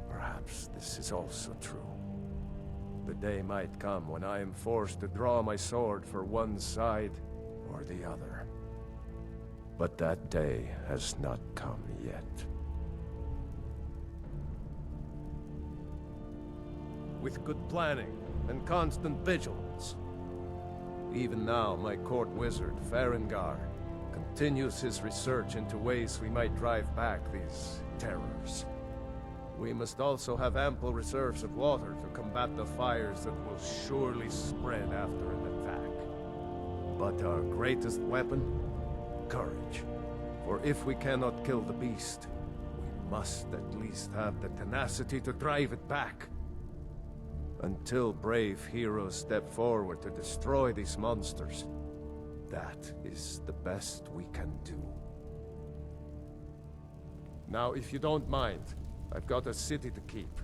Perhaps this is also true. The day might come when I am forced to draw my sword for one side or the other. But that day has not come yet. With good planning and constant vigilance. Even now, my court wizard, Farengar, continues his research into ways we might drive back these terrors. We must also have ample reserves of water to combat the fires that will surely spread after an attack. But our greatest weapon? Courage. For if we cannot kill the beast, we must at least have the tenacity to drive it back. Until brave heroes step forward to destroy these monsters, that is the best we can do. Now, if you don't mind, I've got a city to keep.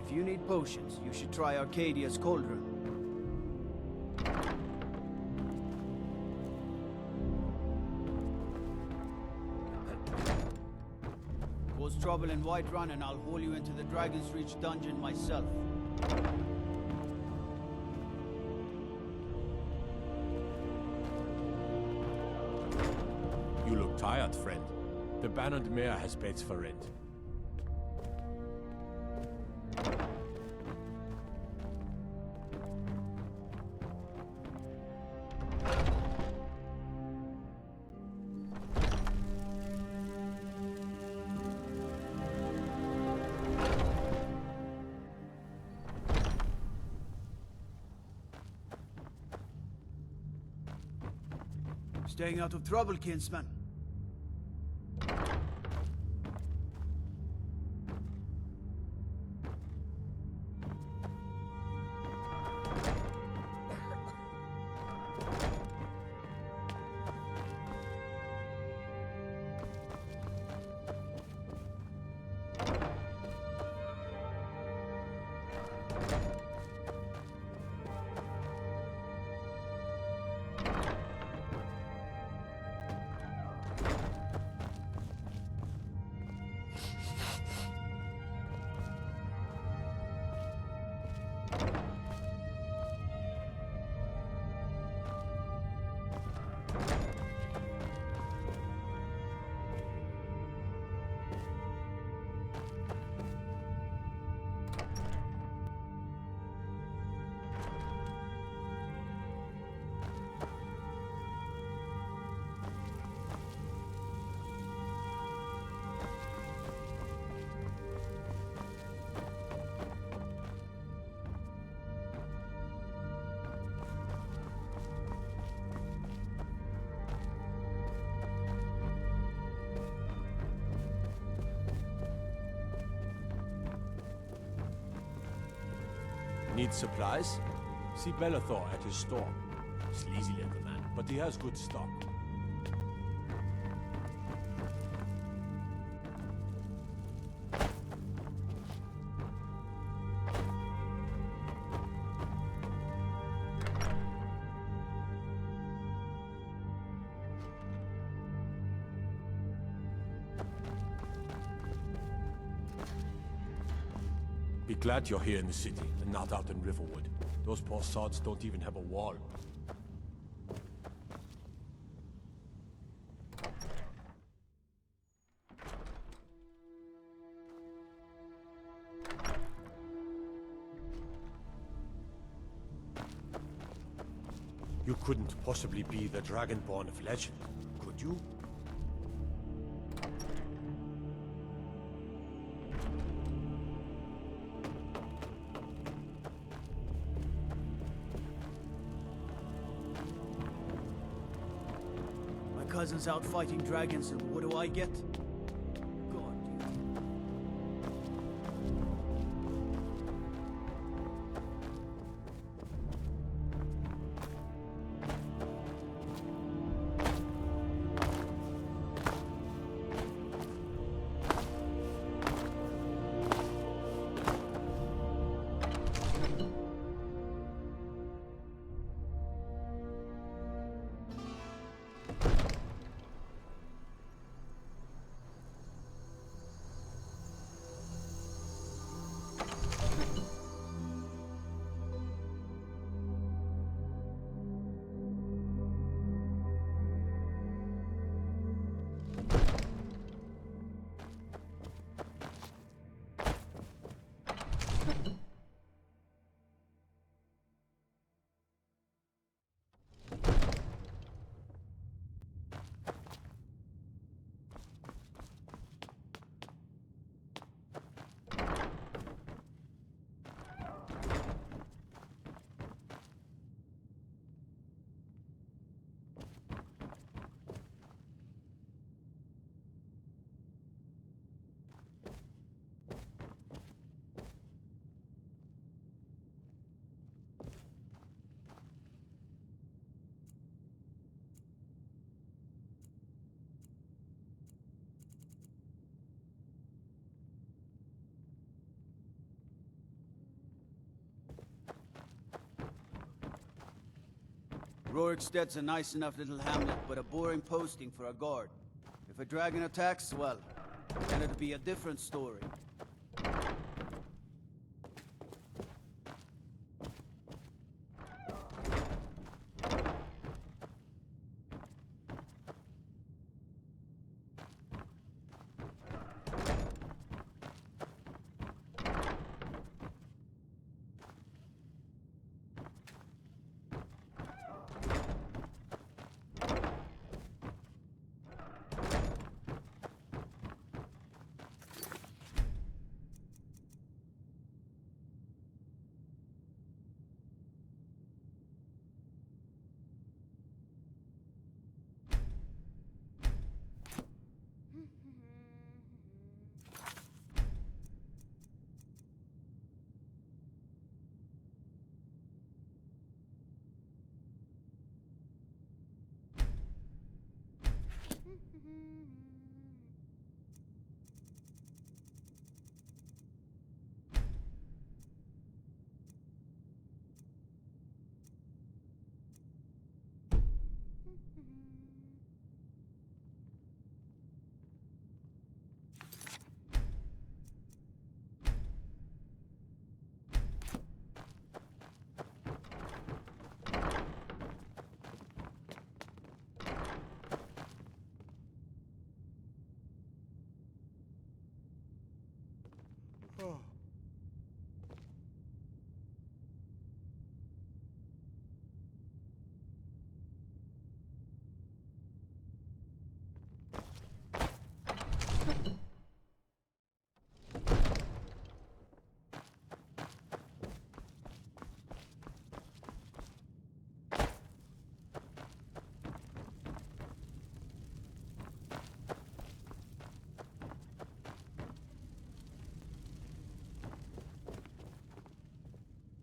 If you need potions, you should try Arcadia's cauldron. Cause trouble in Whiterun and I'll haul you into the Dragon's Reach dungeon myself. You look tired, friend. The Bannered Mare has beds for rent. Staying out of trouble, kinsman. Need supplies? See Bellathor at his store. Sleazy little man, but he has good stock. Be glad you're here in the city, and not out in Riverwood. Those poor sods don't even have a wall. You couldn't possibly be the Dragonborn of legend, could you? Cousin's out fighting dragons, and what do I get? God, Roriksted's a nice enough little hamlet, but a boring posting for a guard. If a dragon attacks, well, then it'd be a different story.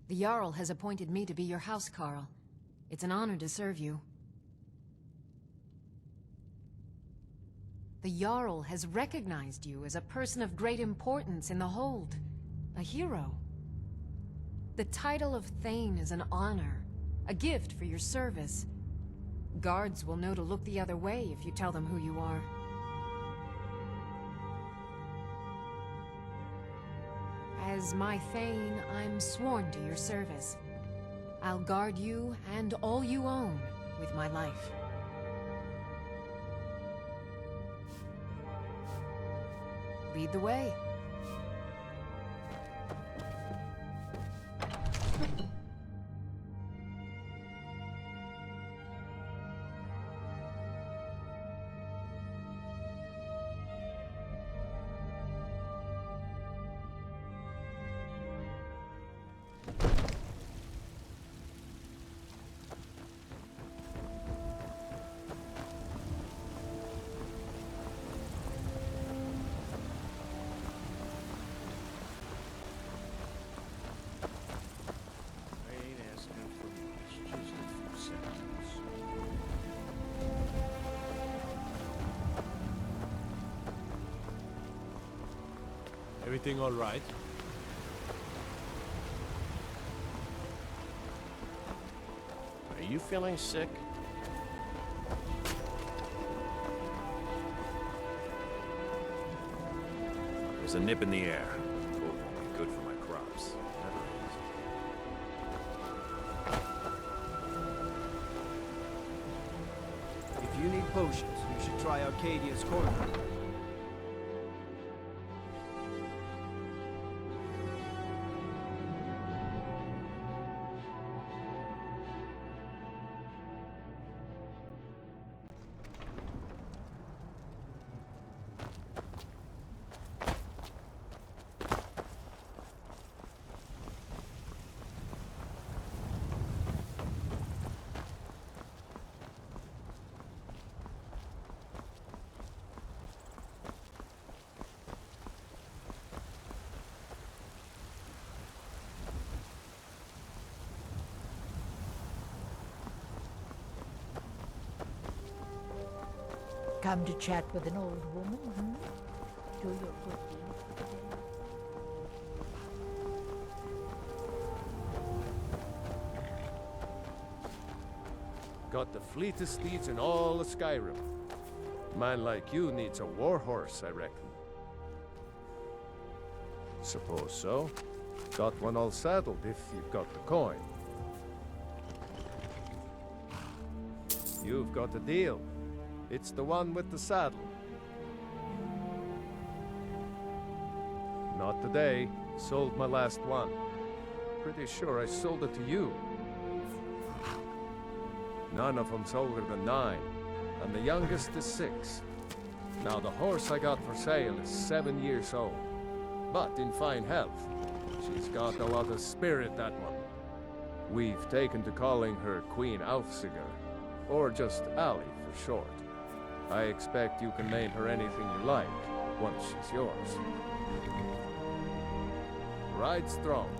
The Jarl has appointed me to be your housecarl. It's an honor to serve you. The Jarl has recognized you as a person of great importance in the Hold. A hero. The title of Thane is an honor, a gift for your service. Guards will know to look the other way if you tell them who you are. As my Thane, I'm sworn to your service. I'll guard you and all you own with my life. Lead the way. Everything all right? Are you feeling sick? There's a nip in the air. Cold won't be good for my crops. Never is. If you need potions, you should try Arcadia's Corner. Come to chat with an old woman, hmm? Do your good deed for the day. Got the fleetest steeds in all of Skyrim. Man like you needs a war horse, I reckon. Suppose so. Got one all saddled if you've got the coin. You've got the deal. It's the one with the saddle. Not today. Sold my last one. Pretty sure I sold it to you. None of them's older than 9, and the youngest is 6. Now the horse I got for sale is 7 years old, but in fine health. She's got a lot of spirit, that one. We've taken to calling her Queen Aufsiger, or just Ali for short. I expect you can name her anything you like, once she's yours. Ride strong.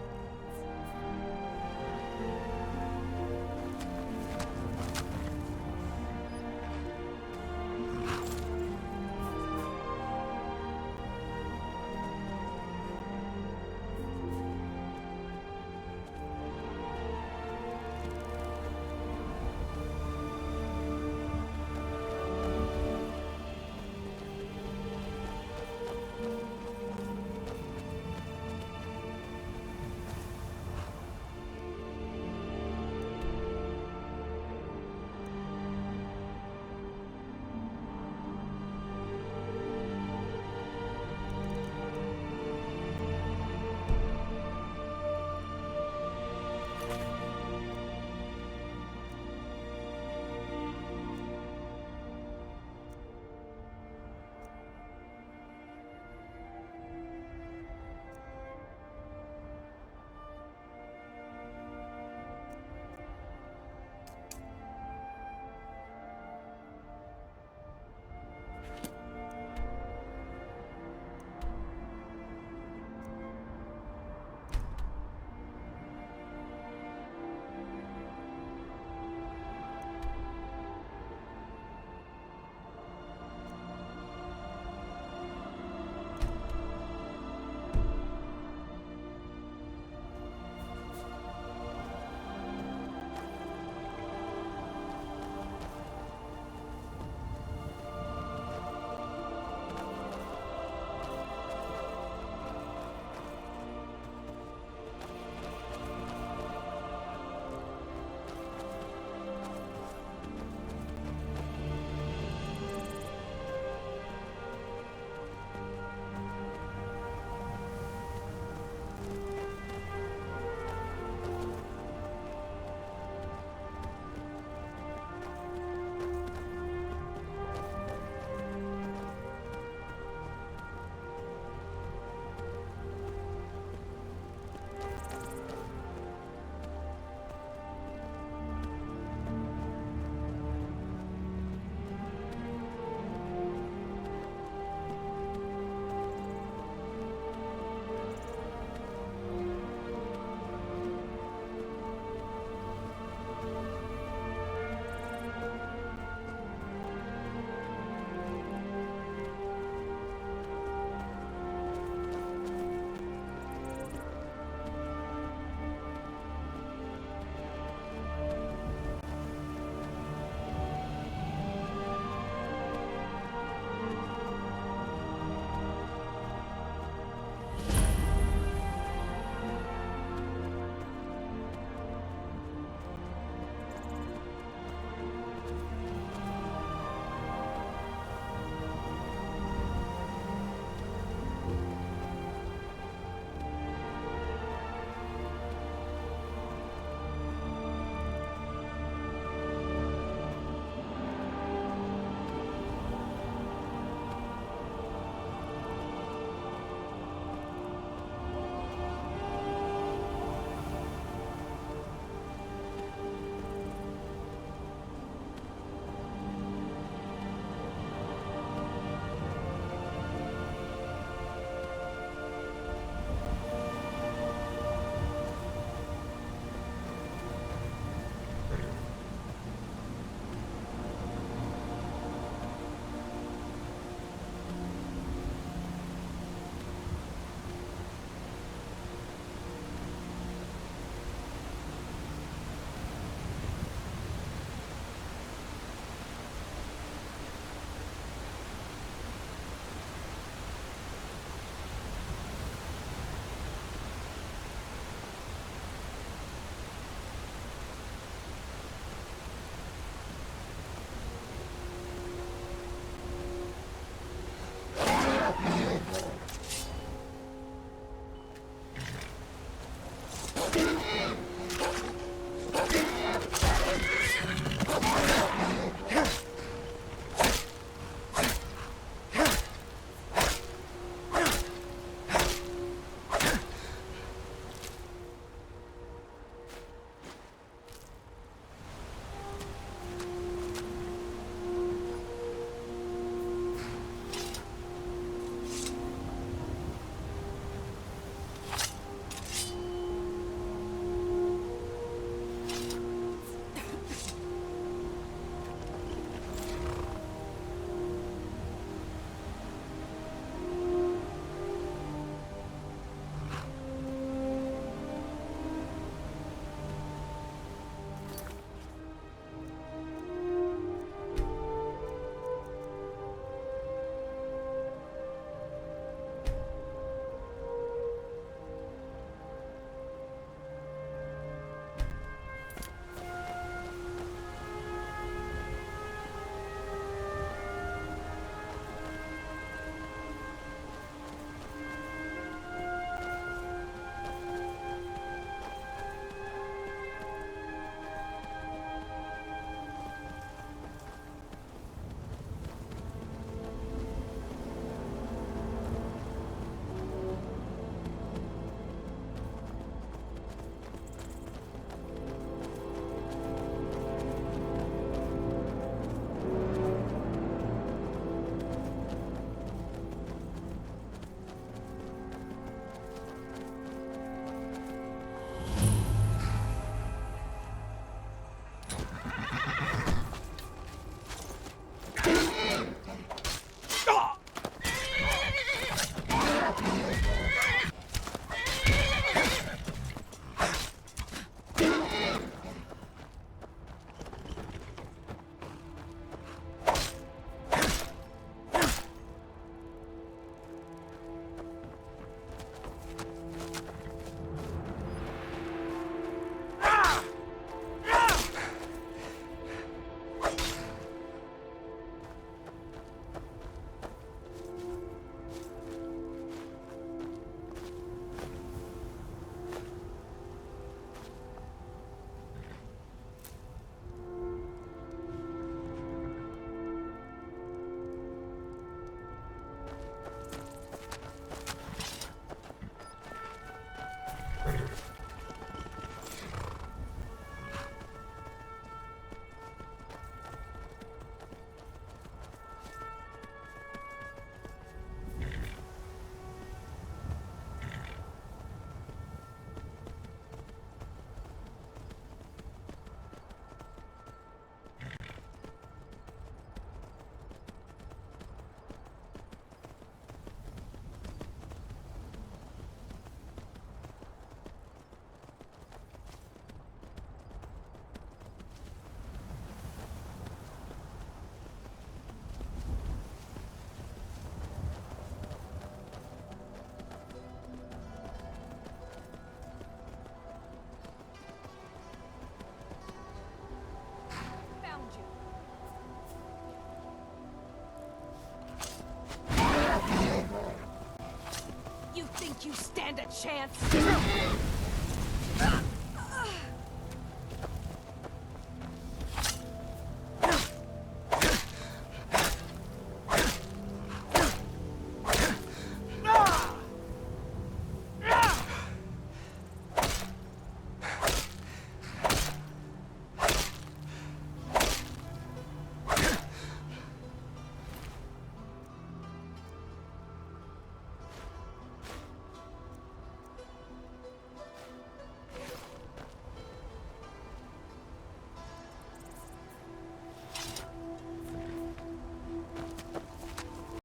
stand a chance!